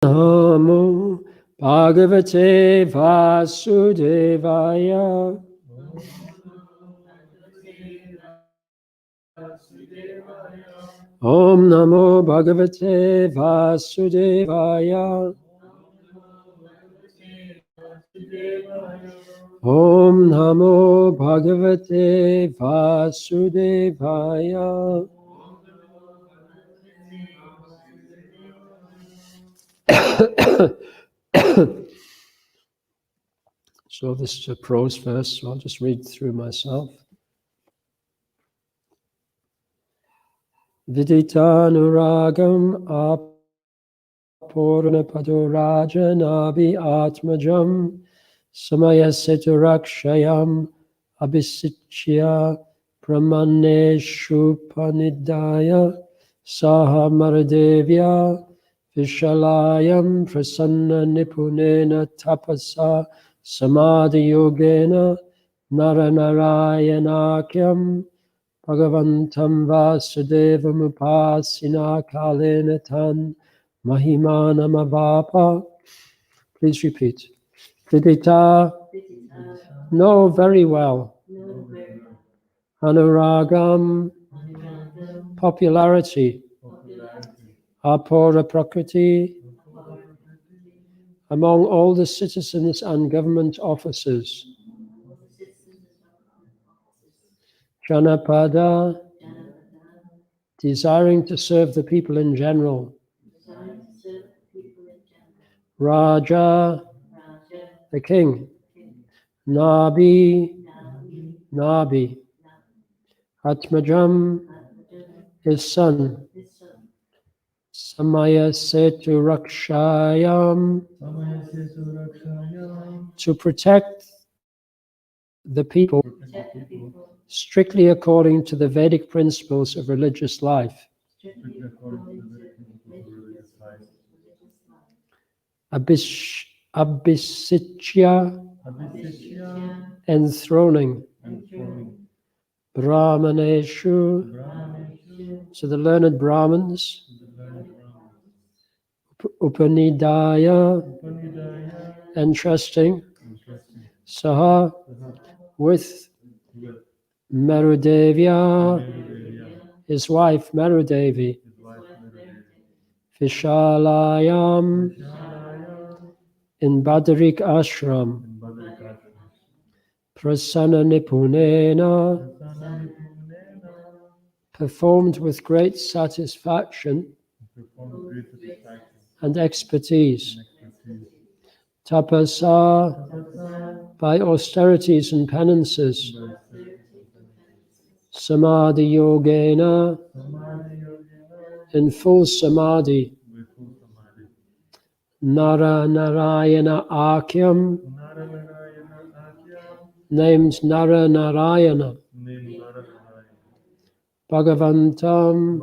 Namo Bhagavate Vasudevaya. Om Namo Bhagavate Vasudevaya. Om Namo Bhagavate Vasudevaya. So this is a prose verse, so I'll just read through myself. Viditanuragam apurnapadurajanabi atmajam samayaseturakshayam abhisichya brahmaneshu panidaya saha maradevya vishalayam prasanna nipunena tapasa samadhi yogena naranarayanakyam Bhagavantam Vasudevam Upasina Kalena Tan Mahimanam Avapa. Please repeat. Vidita, know very well. Anuragam, popularity. Apura Prakriti, among all the citizens and government officers. Janapada, desiring to serve the people in general. Raja, the king. Nabi, Atmajam, his son. Samaya Setu Rakshayam, to protect the people strictly according to the Vedic principles of religious life. Abhisitya, enthroning. Brahmaneshu, to the learned Brahmins. Upanidaya, entrusting. Saha, with Marudevya, his wife Marudevi. Vishalayam, in Badarik Ashram. Prasanna Nipunena, performed with great satisfaction and expertise. Tapasa, by austerities and penances. Samadhi Yogena, in full samadhi. Nara Narayana Akyam, named Nara Narayana. Bhagavantam,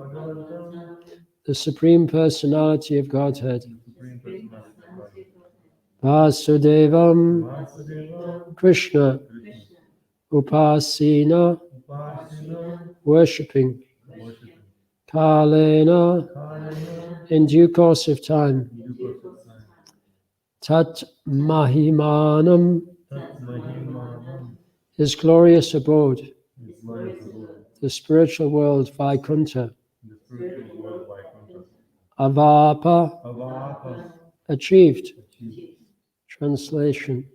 the Supreme Personality of Godhead. Vasudevam, Krishna. Upasina, worshipping. Kalena, in due course of time. Tat Mahimanam, his glorious abode. The spiritual world, Vaikuntha. Avapa, achieved. Translation.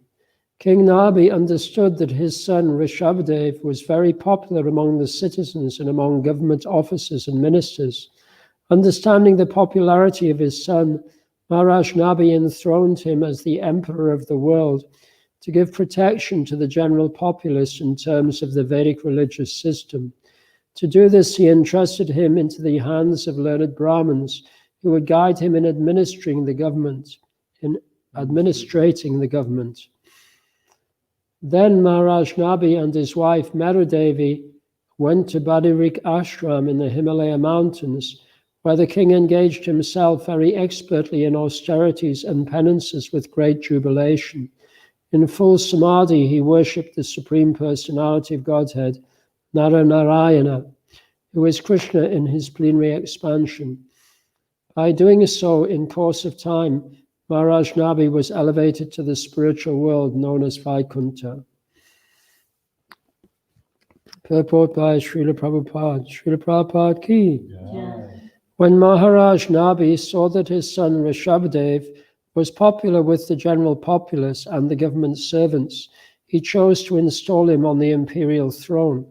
King Nabi understood that his son Rishabhadev was very popular among the citizens and among government officers and ministers. Understanding the popularity of his son, Maharaj Nabi enthroned him as the emperor of the world to give protection to the general populace in terms of the Vedic religious system. To do this, he entrusted him into the hands of learned Brahmins who would guide him in administrating the government. Then Maharaj Nabi and his wife Marudevi went to Badarik Ashram in the Himalaya mountains, where the king engaged himself very expertly in austerities and penances with great jubilation. In full samadhi, he worshipped the Supreme Personality of Godhead, Nara Narayana, who is Krishna in his plenary expansion. By doing so, in course of time, Maharaj Nabi was elevated to the spiritual world known as Vaikuntha. Purport by Srila Prabhupada. Srila Prabhupada ki. Yeah. When Maharaj Nabi saw that his son Rishabhadev was popular with the general populace and the government servants, he chose to install him on the imperial throne.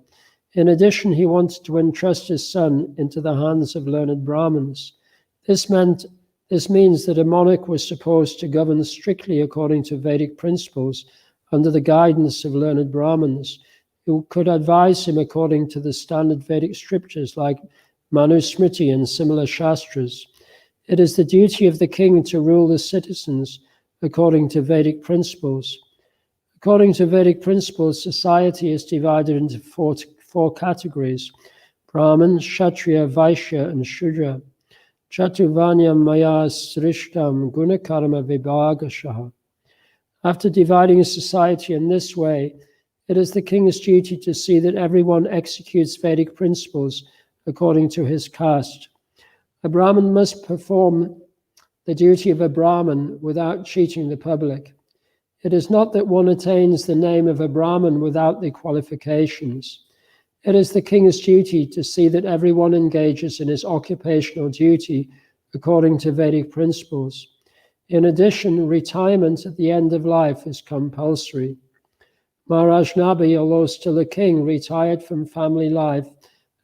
In addition, he wanted to entrust his son into the hands of learned Brahmins. This means that a monarch was supposed to govern strictly according to Vedic principles under the guidance of learned Brahmins, who could advise him according to the standard Vedic scriptures like Manusmriti and similar Shastras. It is the duty of the king to rule the citizens according to Vedic principles. According to Vedic principles, society is divided into four categories: Brahman, Kshatriya, Vaishya, and Shudra. Chatuvanyam maya srishtam gunakarma vibhagashaha. After dividing a society in this way, it is the king's duty to see that everyone executes Vedic principles according to his caste. A Brahmin must perform the duty of a Brahmin without cheating the public. It is not that one attains the name of a Brahmin without the qualifications. It is the king's duty to see that everyone engages in his occupational duty according to Vedic principles. In addition, retirement at the end of life is compulsory. Maharaj Nabi, although still a king, retired from family life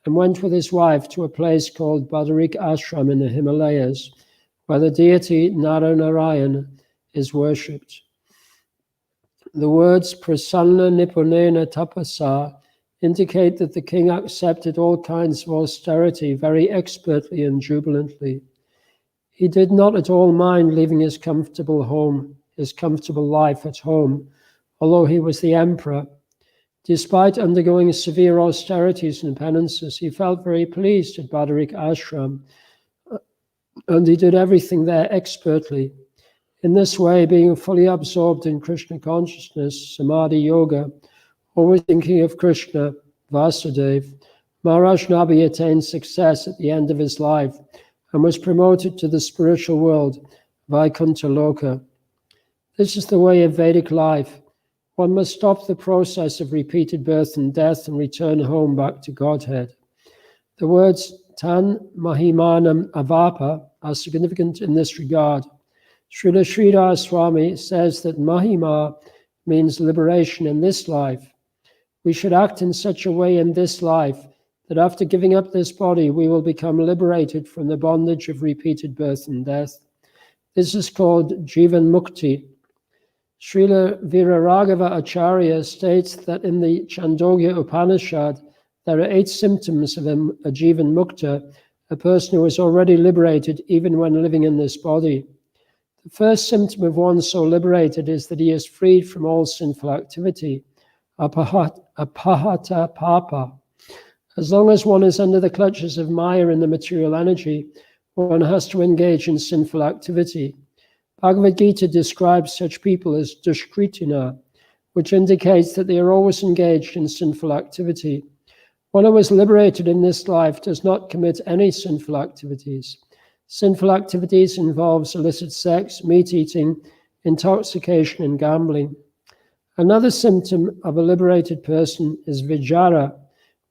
and went with his wife to a place called Badarik Ashram in the Himalayas, where the deity Naranarayan is worshipped. The words prasanna nipunena tapasa indicate that the king accepted all kinds of austerity very expertly and jubilantly. He did not at all mind leaving his comfortable life at home, although he was the emperor. Despite undergoing severe austerities and penances, he felt very pleased at Badarik Ashram, and he did everything there expertly. In this way, being fully absorbed in Krishna consciousness, Samadhi Yoga, always thinking of Krishna, Vasudeva, Maharaj Nabi attained success at the end of his life and was promoted to the spiritual world, Vaikuntha Loka. This is the way of Vedic life. One must stop the process of repeated birth and death and return home back to Godhead. The words Tan Mahimanam Avapa are significant in this regard. Srila Sridhar Swami says that Mahima means liberation in this life. We should act in such a way in this life that after giving up this body, we will become liberated from the bondage of repeated birth and death. This is called Jivan Mukti. Srila Viraraghava Acharya states that in the Chandogya Upanishad, there are 8 symptoms of a Jivan Mukta, a person who is already liberated even when living in this body. The first symptom of one so liberated is that he is freed from all sinful activity, apahata papa. As long as one is under the clutches of Maya and the material energy, one has to engage in sinful activity. Bhagavad Gita describes such people as dushkritina, which indicates that they are always engaged in sinful activity. One who is liberated in this life does not commit any sinful activities. Sinful activities involve illicit sex, meat-eating, intoxication, and gambling. Another symptom of a liberated person is vijara,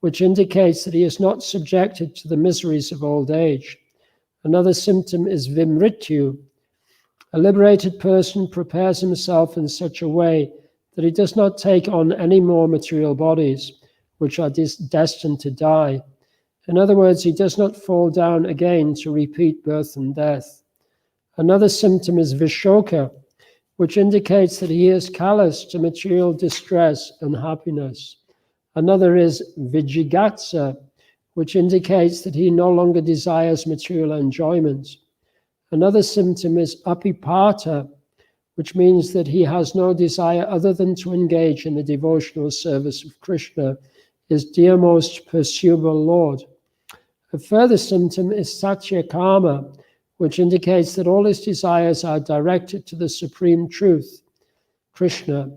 which indicates that he is not subjected to the miseries of old age. Another symptom is vimrityu. A liberated person prepares himself in such a way that he does not take on any more material bodies, which are destined to die. In other words, he does not fall down again to repeat birth and death. Another symptom is vishoka, which indicates that he is callous to material distress and happiness. Another is vijigatsa, which indicates that he no longer desires material enjoyment. Another symptom is apipata, which means that he has no desire other than to engage in the devotional service of Krishna, his dear most pursuable Lord. A further symptom is satyakama, which indicates that all his desires are directed to the supreme truth, Krishna.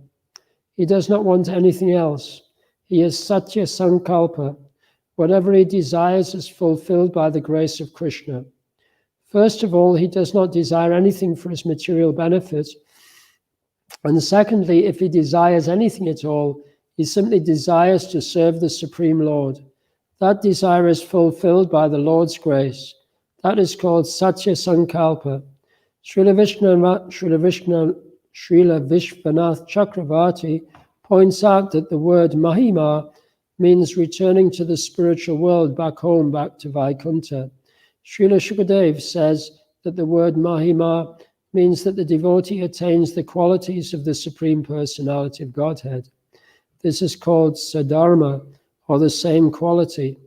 He does not want anything else. He is satya sankalpa. Whatever he desires is fulfilled by the grace of Krishna. First of all, he does not desire anything for his material benefit. And secondly, if he desires anything at all, he simply desires to serve the Supreme Lord. That desire is fulfilled by the Lord's grace. That is called Satya Sankalpa. Srila Vishwanath Chakravarti points out that the word Mahima means returning to the spiritual world, back home, back to Vaikuntha. Srila Shukadev says that the word Mahima means that the devotee attains the qualities of the Supreme Personality of Godhead. This is called Sadharma, or the same quality.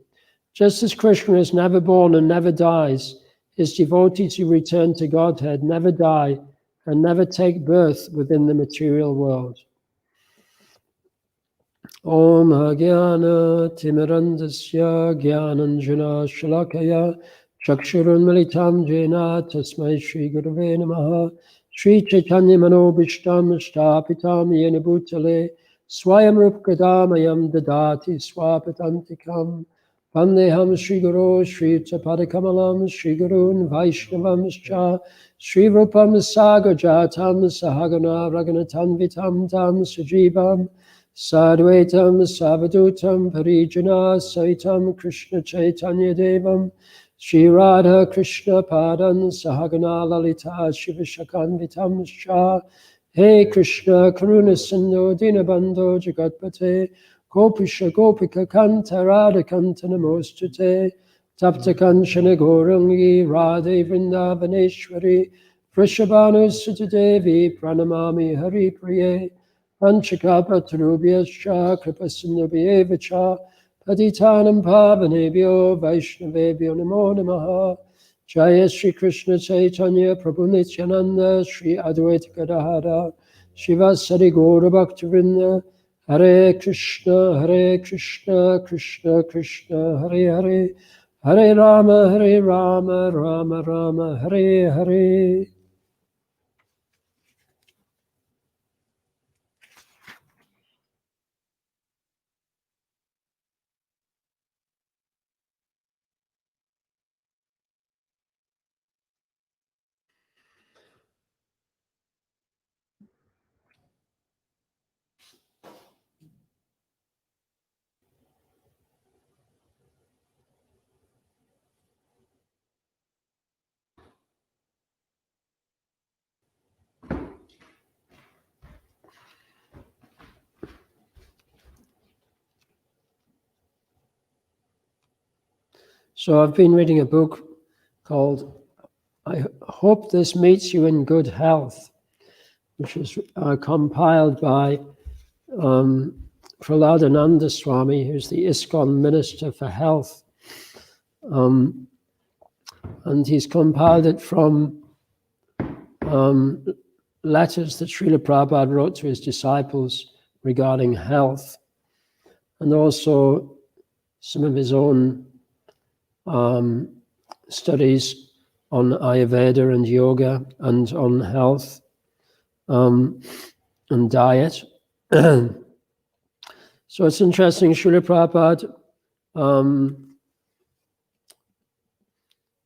Just as Krishna is never born and never dies, his devotees who return to Godhead never die and never take birth within the material world. Om Hagyana Timirandasya Gyananjana Shalakaya Chakshurun Militam Jena Tasmai Shri Gurave Namaha Shri Chaitanya Manobishtam Shtapitam Yena Bhutale Swayam Rupkadamayam Dadati Swapatantikam Vandeham Shri Guru Shri Tapadakamalam Shri Gurun Vaishnavam Scha Shri Rupam Sagajatam Sahagana Raganatam Vitam Tam Sujivam Sadvaitam Savadutam Parijana Saitam Krishna Chaitanya Devam Shri Radha Krishna Padan Sahagana Lalita Shivashakanvitam Shah He Krishna Karuna Sindhu Dinabandho Jagatpate Gopisha Gopika Kanta Radha Kanta Namostute Tapta Kanchana Gaurangi Radhe Vrindavaneshwari Vrishabhanu Sutadevi Pranamami Hari Priye Panchakapatarubhyascha Kripasindubhyevacha Patitanam Pavanebhyo Vaishnavebhyo Namo Namaha Jaya Shri Krishna Chaitanya Prabhu Nityananda Shri Advaita Gadadhara Shivasari Gaura Bhaktivinoda Hare Krishna Krishna Krishna Hare Hare Hare Rama Rama Rama Hare Hare. So I've been reading a book called I Hope This Meets You in Good Health, which was compiled by Praladananda Swami, who's the ISKCON Minister for Health. And he's compiled it from letters that Srila Prabhupada wrote to his disciples regarding health, and also some of his own studies on Ayurveda and yoga and on health and diet. So it's interesting, Srila Prabhupada,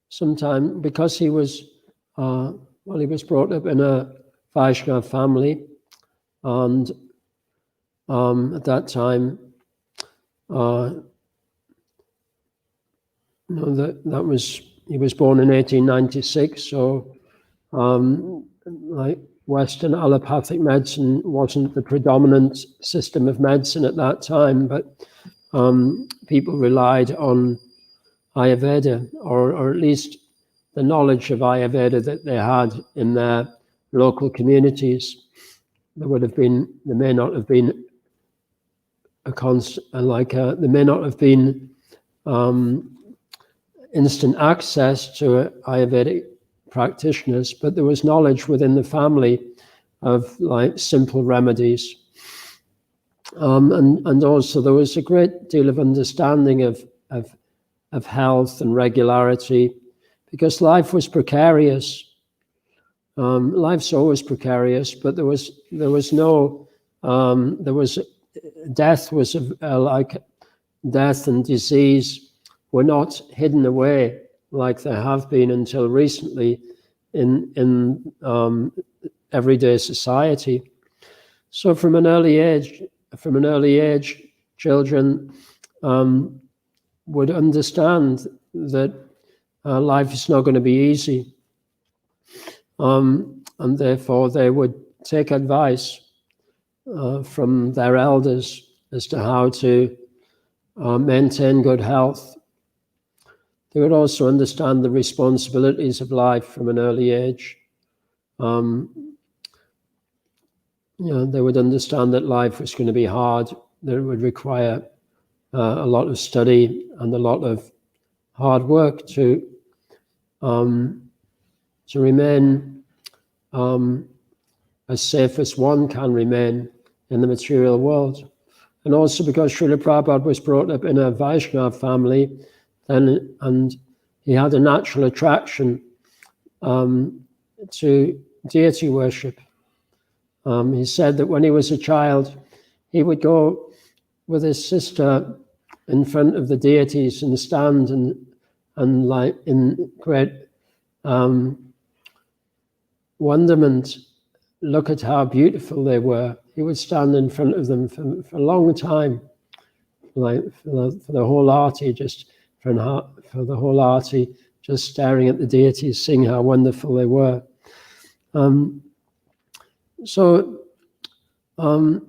sometime, because he was, he was brought up in a Vaishnava family, and at that time, he was born in 1896, so like Western allopathic medicine wasn't the predominant system of medicine at that time, but people relied on Ayurveda, or at least the knowledge of Ayurveda that they had in their local communities. There may not have been instant access to Ayurvedic practitioners, but there was knowledge within the family of like simple remedies. And also there was a great deal of understanding of health and regularity, because life was precarious. Life's always precarious, but death and disease were not hidden away like there have been until recently in everyday society. So from an early age, children would understand that life is not going to be easy, and therefore they would take advice from their elders as to how to maintain good health. They would also understand the responsibilities of life from an early age. They would understand that life was going to be hard, that it would require a lot of study and a lot of hard work to remain as safe as one can remain in the material world. And also because Srila Prabhupada was brought up in a Vaishnava family, and he had a natural attraction to deity worship. He said that when he was a child, he would go with his sister in front of the deities and stand and like in great wonderment, look at how beautiful they were. He would stand in front of them for a long time, like for the whole arti, just for the whole arti, just staring at the deities, seeing how wonderful they were. So those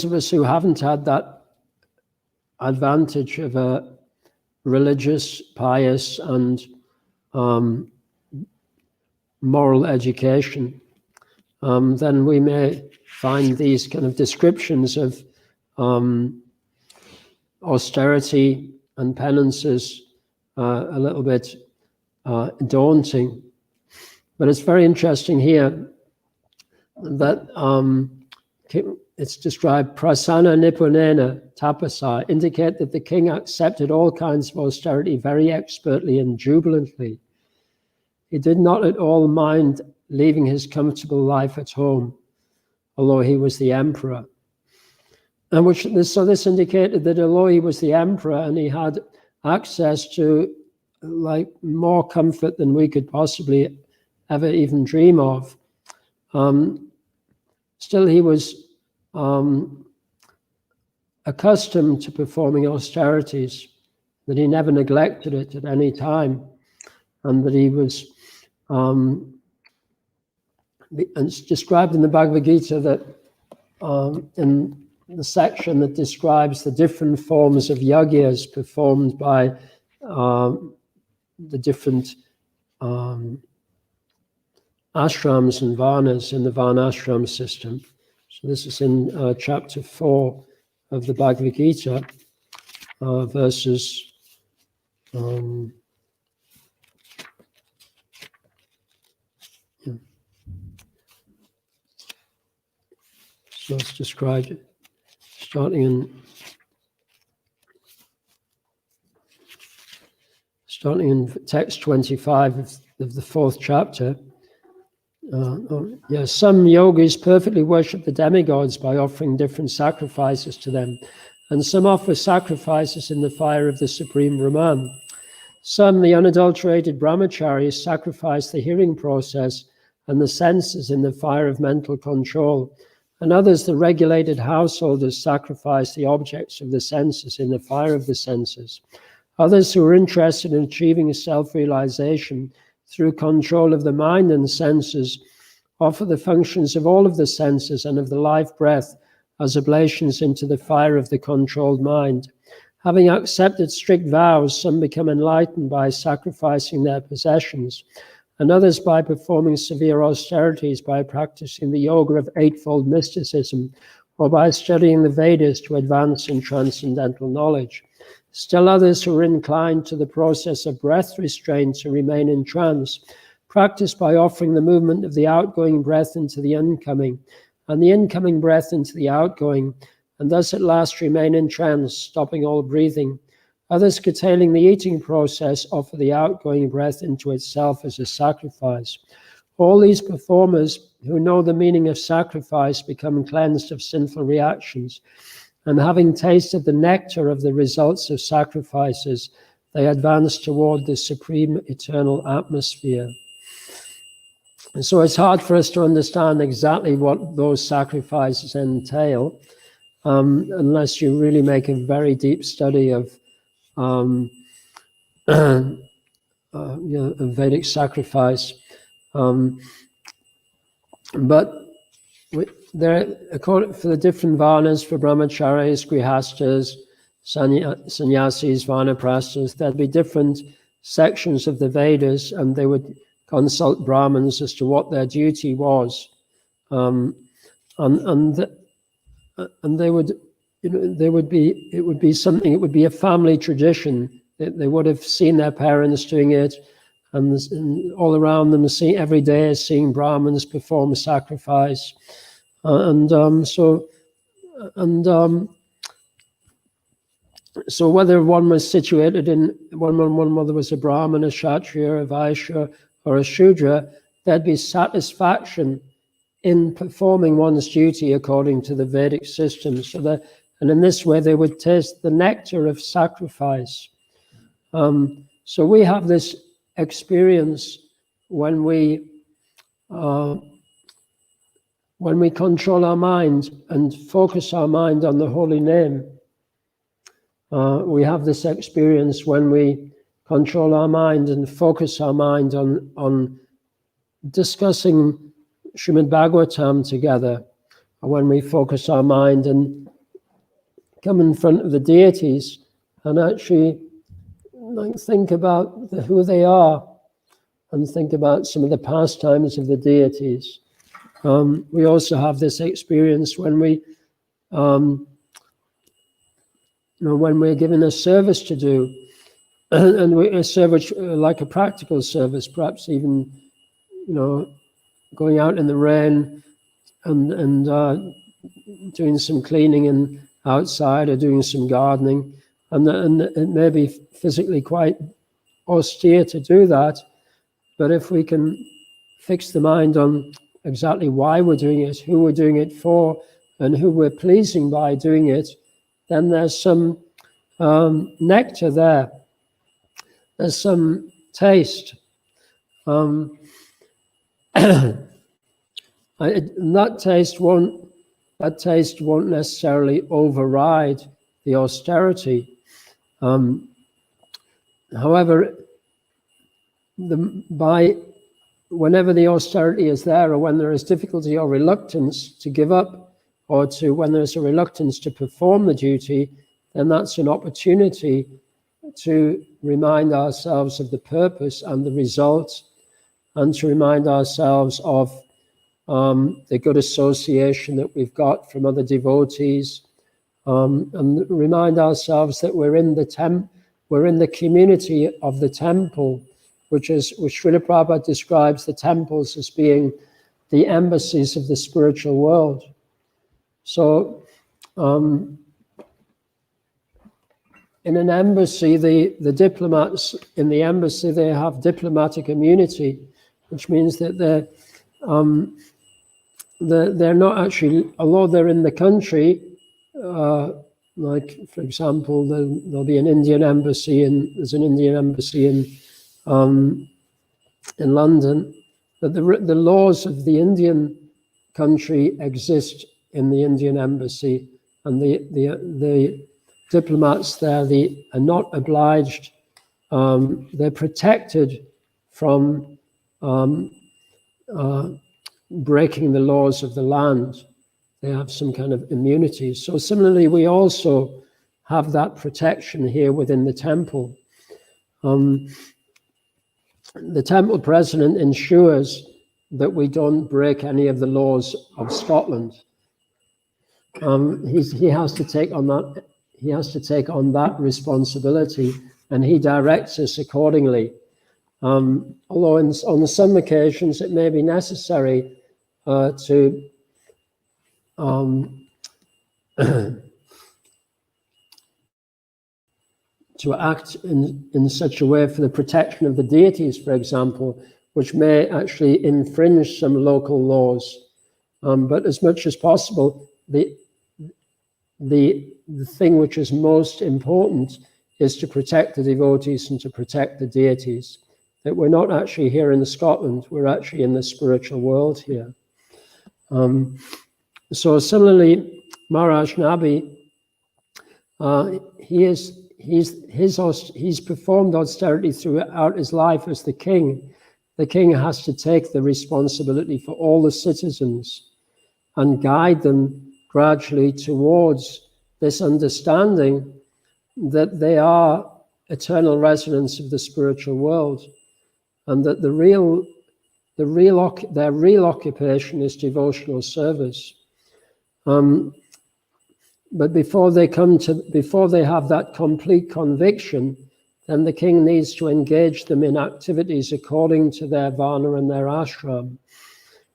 of us who haven't had that advantage of a religious, pious, and moral education, then we may find these kind of descriptions of austerity and penances a little bit daunting. But it's very interesting here that it's described, prasana nipunena tapasa, indicate that the king accepted all kinds of austerity very expertly and jubilantly. He did not at all mind leaving his comfortable life at home, although he was the emperor. And so this indicated that although he was the emperor and he had access to like more comfort than we could possibly ever even dream of, still he was accustomed to performing austerities, that he never neglected it at any time, and that he was, and it's described in the Bhagavad Gita that in the section that describes the different forms of yagyas performed by the different ashrams and varnas in the varnashram system. So this is in chapter 4 of the Bhagavad Gita, verses so it's described starting in text 25 of the 4th chapter. Some yogis perfectly worship the demigods by offering different sacrifices to them, and some offer sacrifices in the fire of the Supreme Brahman. Some, the unadulterated brahmacharis, sacrifice the hearing process and the senses in the fire of mental control, and others, the regulated householders, sacrifice the objects of the senses in the fire of the senses. Others who are interested in achieving self-realization through control of the mind and senses offer the functions of all of the senses and of the life breath as oblations into the fire of the controlled mind. Having accepted strict vows, some become enlightened by sacrificing their possessions, and others by performing severe austerities, by practicing the yoga of eightfold mysticism, or by studying the Vedas to advance in transcendental knowledge. Still others who are inclined to the process of breath restraint to remain in trance, practice by offering the movement of the outgoing breath into the incoming, and the incoming breath into the outgoing, and thus at last remain in trance, stopping all breathing. Others, curtailing the eating process, offer the outgoing breath into itself as a sacrifice. All these performers who know the meaning of sacrifice become cleansed of sinful reactions, and having tasted the nectar of the results of sacrifices, they advance toward the supreme eternal atmosphere. And so it's hard for us to understand exactly what those sacrifices entail, unless you really make a very deep study of a Vedic sacrifice. But there, according for the different varnas, for brahmacharis, grihastas, sannyasis, vanaprasthas, there'd be different sections of the Vedas, and they would consult Brahmins as to what their duty was, and they would, it would be something. It would be a family tradition. They would have seen their parents doing it, and all around them, every day, seeing Brahmins perform a sacrifice, so whether one was situated in one mother was a Brahmin, a Kshatriya, a Vaishya, or a Shudra, there'd be satisfaction in performing one's duty according to the Vedic system. And in this way, they would taste the nectar of sacrifice. So we have this experience when we control our mind and focus our mind on the holy name. We have this experience when we control our mind and focus our mind on discussing Srimad Bhagavatam together, or when we focus our mind and come in front of the deities and actually think about who they are and think about some of the pastimes of the deities. We also have this experience when we're given a service to do, and a service like a practical service, perhaps even, going out in the rain and doing some cleaning outside, or doing some gardening, and it may be physically quite austere to do that, but if we can fix the mind on exactly why we're doing it, who we're doing it for, and who we're pleasing by doing it, then there's some nectar there. There's some taste. That taste won't necessarily override the austerity. However, whenever the austerity is there, or when there is difficulty or reluctance to give up, or when there's a reluctance to perform the duty, then that's an opportunity to remind ourselves of the purpose and the result, and to remind ourselves of the good association that we've got from other devotees, and remind ourselves that we're in the community of the temple, which Srila Prabhupada describes the temples as being the embassies of the spiritual world. So, in an embassy, the diplomats in the embassy, they have diplomatic immunity, which means that they're not actually, although they're in the country, like, for example, there'll be an Indian embassy, there's an Indian embassy in London, but the laws of the Indian country exist in the Indian embassy, and the diplomats there, they are not obliged, they're protected from breaking the laws of the land. They have some kind of immunity. So similarly, we also have that protection here within the temple. The temple president ensures that we don't break any of the laws of Scotland. He has to take on that. He has to take on that responsibility, and he directs us accordingly. Although on some occasions it may be necessary to act in such a way for the protection of the deities, for example, which may actually infringe some local laws. But as much as possible, the thing which is most important is to protect the devotees and to protect the deities. That we're not actually here in Scotland, we're actually in the spiritual world here. So similarly, Maharaj Nabi, he's performed austerity throughout his life as the king. The king has to take the responsibility for all the citizens and guide them gradually towards this understanding that they are eternal residents of the spiritual world, and that their real occupation is devotional service. But before they have that complete conviction, then the king needs to engage them in activities according to their varna and their ashram,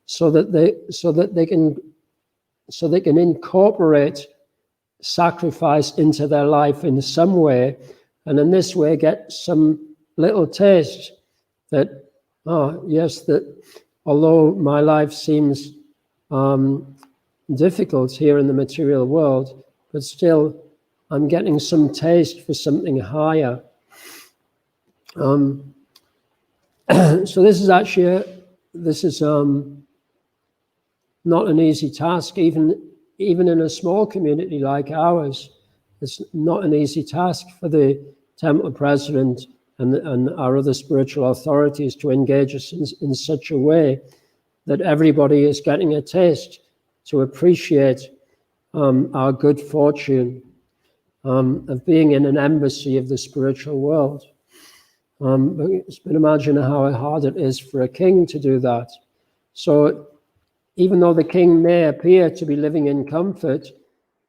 so that they can incorporate sacrifice into their life in some way, and in this way get some little taste that, yes, that although my life seems difficult here in the material world, but still I'm getting some taste for something higher. So this is actually not an easy task, even in a small community like ours. It's not an easy task for the temple president and our other spiritual authorities to engage us in such a way that everybody is getting a taste to appreciate our good fortune of being in an embassy of the spiritual world. But you can imagine how hard it is for a king to do that. So even though the king may appear to be living in comfort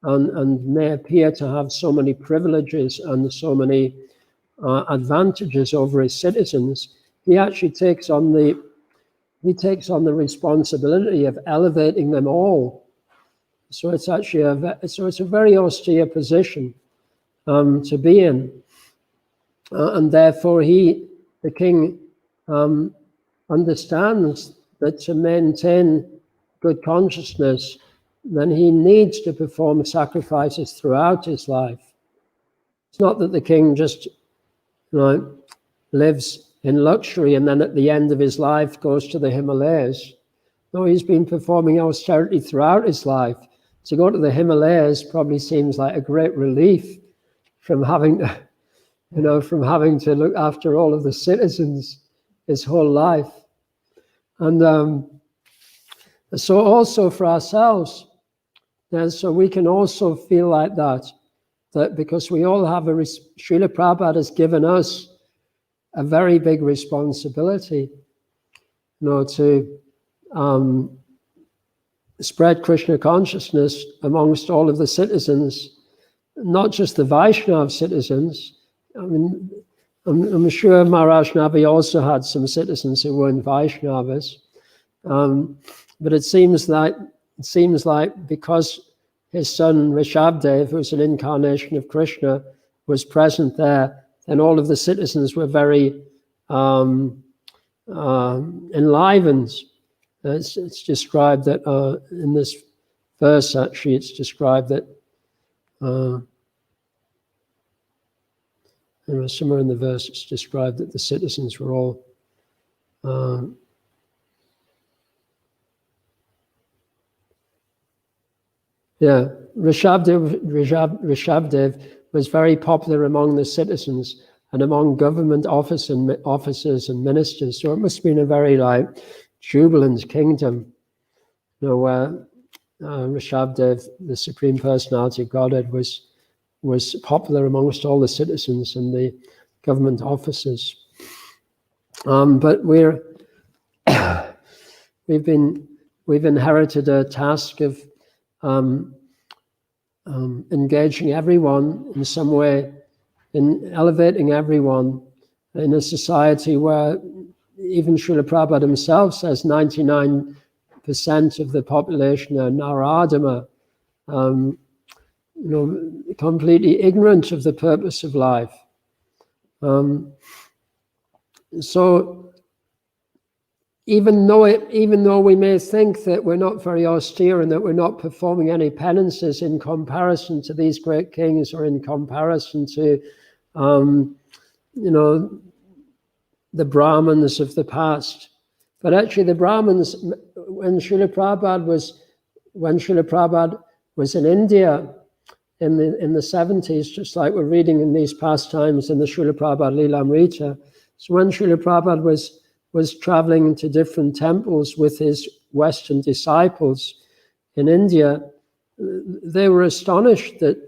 and may appear to have so many privileges and so many advantages over his citizens, he actually takes on the responsibility of elevating them all. So it's actually it's a very austere position to be in, and therefore the king understands that to maintain good consciousness, then he needs to perform sacrifices throughout his life. It's not that the king just lives in luxury and then at the end of his life goes to the Himalayas. No, he's been performing austerity throughout his life. To go to the Himalayas probably seems like a great relief from having to, look after all of the citizens his whole life. And so also for ourselves, and so we can also feel like that because we all have Srila Prabhupada has given us a very big responsibility, to spread Krishna consciousness amongst all of the citizens, not just the Vaishnava citizens. I mean, I'm sure Maharaj Nabi also had some citizens who weren't Vaishnavas, but it seems like because his son Rishabdev, who's an incarnation of Krishna, was present there, and all of the citizens were very enlivened. It's described that in this verse, actually, it's described that somewhere in the verse, it's described that the citizens were all Rishabdev was very popular among the citizens and among government officers and ministers. So it must have been a very jubilant kingdom, where Rishabdev, the Supreme Personality of Godhead, was popular amongst all the citizens and the government officers. But we've inherited a task of engaging everyone in some way, in elevating everyone in a society where even Srila Prabhupada himself says 99% of the population are Naradama, completely ignorant of the purpose of life. So even though we may think that we're not very austere and that we're not performing any penances in comparison to these great kings or in comparison to you know, the Brahmins of the past. But actually the Brahmins, when Srila Prabhupada was in India in the 70s, just like we're reading in these pastimes in the Srila Prabhupada Lilamrita. So when Srila Prabhupada was traveling to different temples with his Western disciples in India, they were astonished that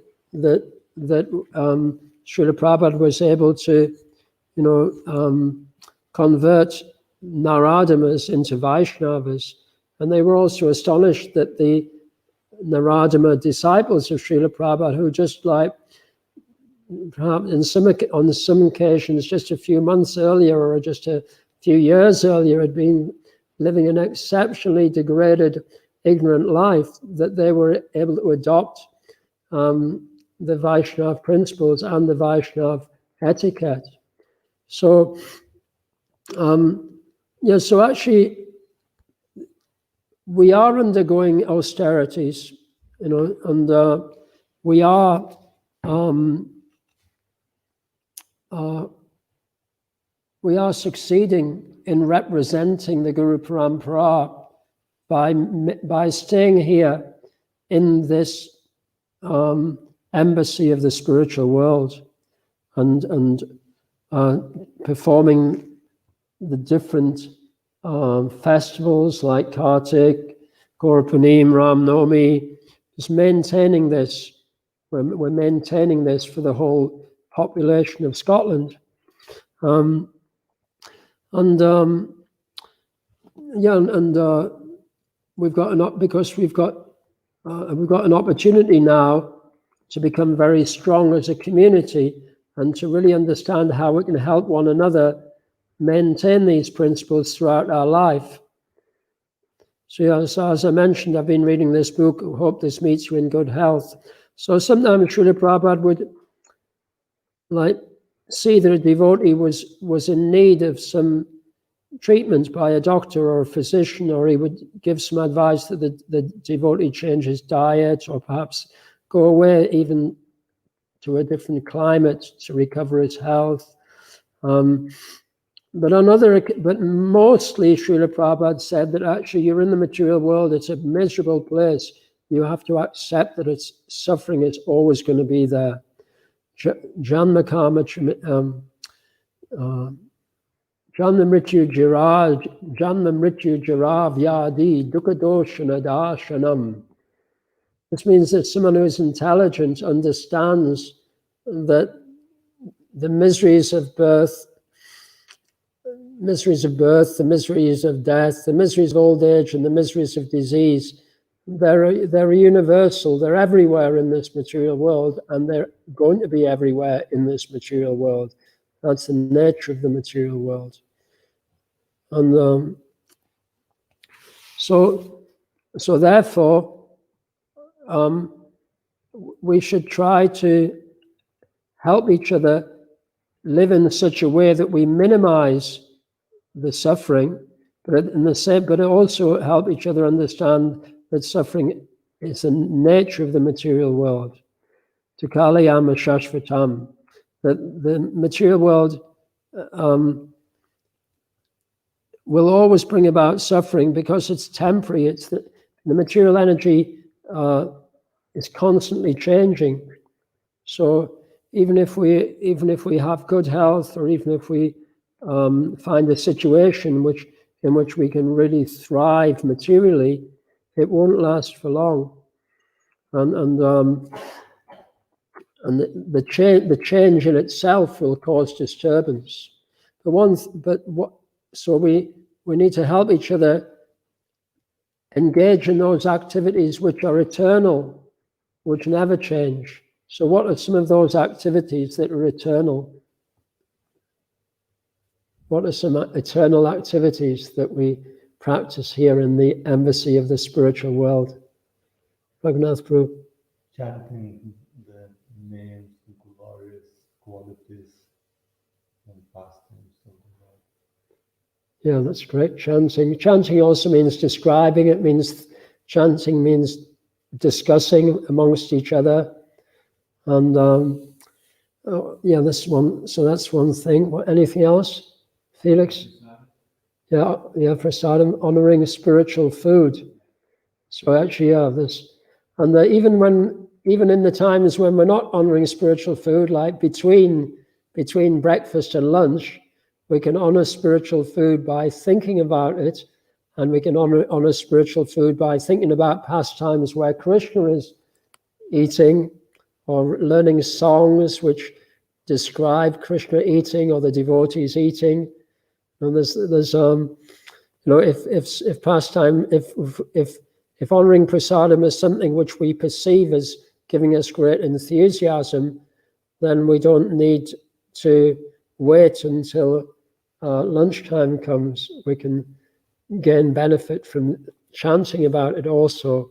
Srila Prabhupada was able to, convert Naradamas into Vaishnavas. And they were also astonished that the Naradama disciples of Srila Prabhupada, who just like, perhaps on some occasions, just a few months earlier or just a few years earlier, had been living an exceptionally degraded, ignorant life, that they were able to adopt the Vaishnava principles and the Vaishnava etiquette. So, so actually, we are undergoing austerities, and we are succeeding in representing the Guru Parampara by staying here in this embassy of the spiritual world and performing the different festivals like Kartik, Gaurapunim, Ram Navami, just maintaining this. We're maintaining this for the whole population of Scotland. We've got an opportunity now to become very strong as a community and to really understand how we can help one another maintain these principles throughout our life. So as I mentioned, I've been reading this book, Hope This Meets You in Good Health. So sometimes Srila Prabhupada would see that a devotee was in need of some treatment by a doctor or a physician, or he would give some advice that the devotee change his diet or perhaps go away even to a different climate to recover his health. But mostly Srila Prabhupada said that actually you're in the material world, it's a miserable place. You have to accept that it's suffering is always going to be there. Janma karma Janma mrityu jara vyadi dukkhadoshana darshanam. This means that someone who is intelligent understands that the miseries of birth, the miseries of death, the miseries of old age, and the miseries of disease, they're universal. They're everywhere in this material world, and they're going to be everywhere in this material world. That's the nature of the material world. And so therefore, we should try to help each other live in such a way that we minimize the suffering, but also help each other understand that suffering is the nature of the material world. Tukalayama shashvatam, that the material world will always bring about suffering because it's temporary. It's the material energy is constantly changing. So even if we have good health, or even if we find a situation in which we can really thrive materially, it won't last for long. And the change in itself will cause disturbance. So we need to help each other engage in those activities which are eternal, which never change. So what are some of those activities that are eternal? What are some eternal activities that we practice here in the embassy of the spiritual world? Raghunath Prabhu. Chanting the names, the glorious qualities and pastimes of the Lord. Yeah, that's great. Chanting. Chanting also means describing. It means chanting means discussing amongst each other, and Oh, yeah, this one. So that's one thing. What, anything else, Felix? Yeah, prasadam, honoring spiritual food. So actually, yeah, this, and even in the times when we're not honoring spiritual food, like between breakfast and lunch, we can honor spiritual food by thinking about it, and we can honor spiritual food by thinking about pastimes where Krishna is eating, or learning songs which describe Krishna eating or the devotees eating. And there's if pastime, if honoring prasadam is something which we perceive as giving us great enthusiasm, then we don't need to wait until lunchtime comes. We can gain benefit from chanting about it also.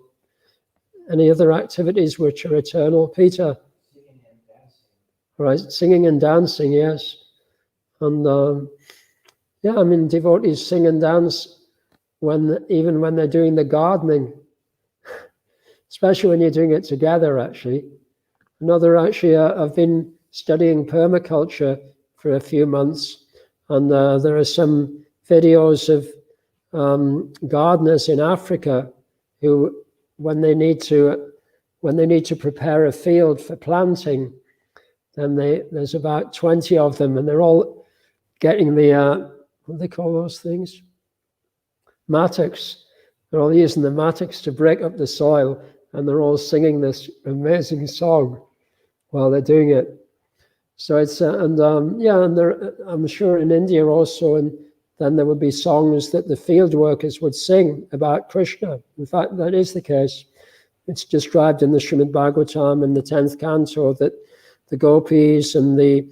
Any other activities which are eternal, Peter? Singing and dancing. Right, singing and dancing, yes. And yeah, I mean, devotees sing and dance even when they're doing the gardening, especially when you're doing it together, actually. I've been studying permaculture for a few months, and there are some videos of gardeners in Africa who, when they need to prepare a field for planting, then there's about 20 of them, and they're all getting the what do they call those things? Mattocks. They're all using the mattocks to break up the soil, and they're all singing this amazing song while they're doing it. So it's and there, I'm sure in India also, and then there would be songs that the field workers would sing about Krishna. In fact, that is the case. It's described in the Srimad Bhagavatam in the 10th canto that the gopis and the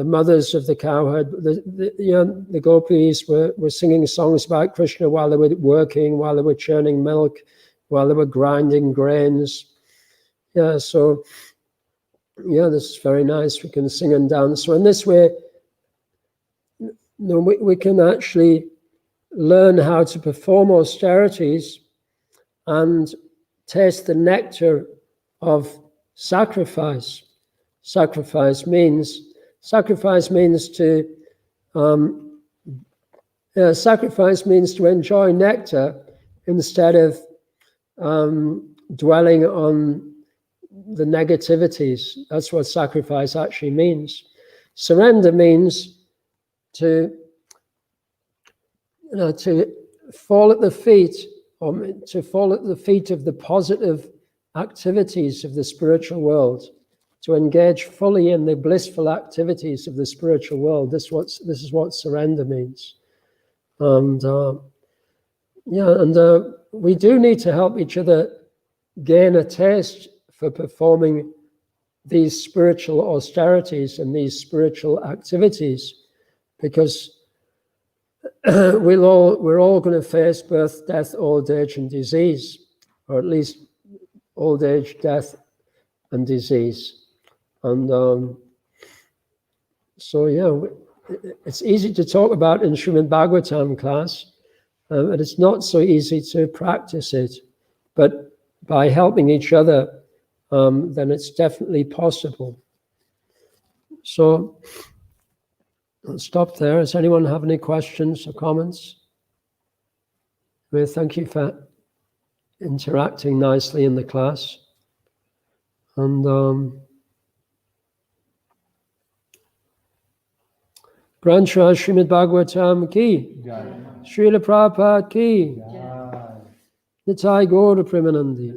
mothers of the cowherd, the gopis were singing songs about Krishna while they were working, while they were churning milk, while they were grinding grains. Yeah, so yeah, this is very nice. We can sing and dance. So in this way, we can actually learn how to perform austerities and taste the nectar of sacrifice. Sacrifice means to enjoy nectar instead of dwelling on the negativities. That's what sacrifice actually means. Surrender means to fall at the feet, or to fall at the feet of the positive activities of the spiritual world, to engage fully in the blissful activities of the spiritual world. This is what surrender means. And we do need to help each other gain a taste for performing these spiritual austerities and these spiritual activities, because we're all going to face birth, death, old age, and disease, or at least old age, death, and disease. And so yeah, it's easy to talk about in Srimad Bhagavatam class, but it's not so easy to practice it. But by helping each other, then it's definitely possible. So I'll stop there. Does anyone have any questions or comments? Well, thank you for interacting nicely in the class. And Grantra Srimad Bhagavatam ki, Srila Prabhupada ki, Nitai Gaura Premanandi.